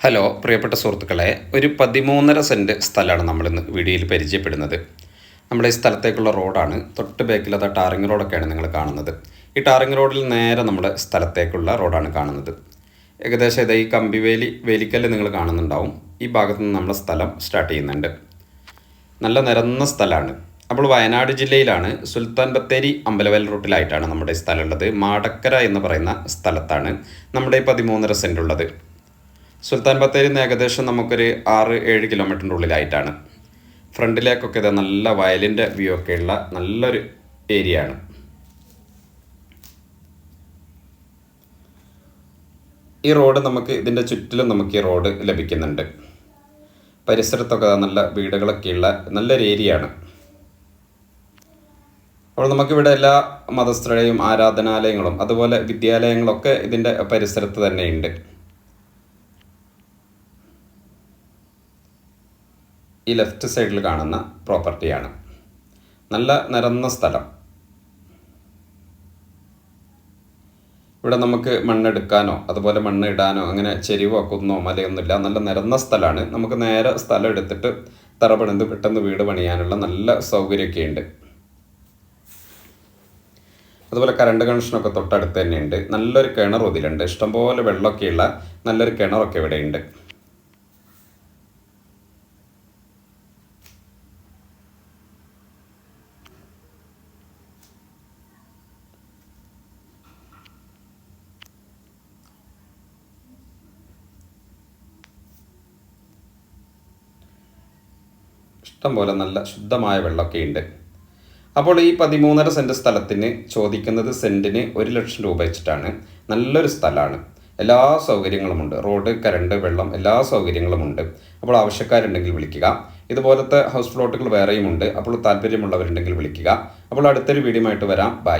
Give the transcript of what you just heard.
Hello പ്രിയപ്പെട്ട സുഹൃത്തുക്കളെ, ഒരു 13.5 സെൻറ്റ് സ്ഥലമാണ് നമ്മളിന്ന് വീഡിയോയിൽ പരിചയപ്പെടുന്നത്. നമ്മുടെ ഈ സ്ഥലത്തേക്കുള്ള റോഡാണ്. തൊട്ട് ബാക്കിൽ അത് ടാറിങ് റോഡൊക്കെയാണ് നിങ്ങൾ കാണുന്നത്. ഈ ടാറിങ് റോഡിൽ നേരെ നമ്മുടെ സ്ഥലത്തേക്കുള്ള റോഡാണ് കാണുന്നത്. ഏകദേശം ഇത് ഈ വേലിക്കല്ല് നിങ്ങൾ കാണുന്നുണ്ടാവും. ഈ ഭാഗത്തു നിന്ന് നമ്മുടെ സ്ഥലം സ്റ്റാർട്ട് ചെയ്യുന്നുണ്ട്. നല്ല നിരന്ന സ്ഥലമാണ്. അപ്പോൾ വയനാട് ജില്ലയിലാണ്, സുൽത്താൻ ബത്തേരി അമ്പലവയൽ റൂട്ടിലായിട്ടാണ് നമ്മുടെ ഈ സ്ഥലമുള്ളത്. മാടക്കര എന്ന് പറയുന്ന സ്ഥലത്താണ് നമ്മുടെ ഈ 13.5 സെൻറ്റ് ഉള്ളത്. സുൽത്താൻ ബത്തേരിയിൽ നിന്ന് ഏകദേശം നമുക്കൊരു 6-7 കിലോമീറ്ററിൻ്റെ ഉള്ളിലായിട്ടാണ്. ഫ്രണ്ടിലേക്കൊക്കെ ഇത് നല്ല വയലിൻ്റെ വ്യൂ ഒക്കെ ഉള്ള നല്ലൊരു ഏരിയ ആണ്. ഈ റോഡ് നമുക്ക് ഇതിൻ്റെ ചുറ്റിലും നമുക്ക് ഈ റോഡ് ലഭിക്കുന്നുണ്ട്. പരിസരത്തൊക്കെ നല്ല വീടുകളൊക്കെയുള്ള നല്ലൊരു ഏരിയ ആണ്. അപ്പോൾ നമുക്കിവിടെ എല്ലാ മതസ്ഥരുടെയും ആരാധനാലയങ്ങളും അതുപോലെ വിദ്യാലയങ്ങളൊക്കെ ഇതിൻ്റെ പരിസരത്ത് തന്നെയുണ്ട്. ഈ ലെഫ്റ്റ് സൈഡിൽ കാണുന്ന പ്രോപ്പർട്ടിയാണ്. നല്ല നിരന്ന സ്ഥലം. ഇവിടെ നമുക്ക് മണ്ണെടുക്കാനോ അതുപോലെ മണ്ണ് ഇടാനോ അങ്ങനെ ചെരിവോ കുന്നോ മലയൊന്നുമില്ല. നല്ല നിരന്ന സ്ഥലമാണ്. നമുക്ക് നേരെ സ്ഥലം എടുത്തിട്ട് തറ പണിത് പെട്ടെന്ന് വീട് പണിയാനുള്ള നല്ല സൗകര്യമൊക്കെ ഉണ്ട്. അതുപോലെ കറണ്ട് കണക്ഷനൊക്കെ തൊട്ടടുത്ത് തന്നെയുണ്ട്. നല്ലൊരു കിണർ ഇതിലുണ്ട്. ഇഷ്ടംപോലെ വെള്ളമൊക്കെയുള്ള നല്ലൊരു കിണറൊക്കെ ഇവിടെ ഉണ്ട്. ഇഷ്ടംപോലെ നല്ല ശുദ്ധമായ വെള്ളമൊക്കെ ഉണ്ട്. അപ്പോൾ ഈ 13.5 സെൻറ്റ് സ്ഥലത്തിന് ചോദിക്കുന്നത് സെൻറ്റിന് 1 ലക്ഷം രൂപ വെച്ചിട്ടാണ്. നല്ലൊരു സ്ഥലമാണ്. എല്ലാ സൗകര്യങ്ങളുമുണ്ട്. റോഡ്, കറണ്ട്, വെള്ളം എല്ലാ സൗകര്യങ്ങളുമുണ്ട്. അപ്പോൾ ആവശ്യക്കാരുണ്ടെങ്കിൽ വിളിക്കുക. ഇതുപോലത്തെ ഹൗസ് പ്ലോട്ടുകൾ വേറെയുമുണ്ട്. അപ്പോൾ താല്പര്യമുള്ളവരുണ്ടെങ്കിൽ വിളിക്കുക. അപ്പോൾ അടുത്തൊരു വീഡിയോ ആയിട്ട് വരാം. ബൈ.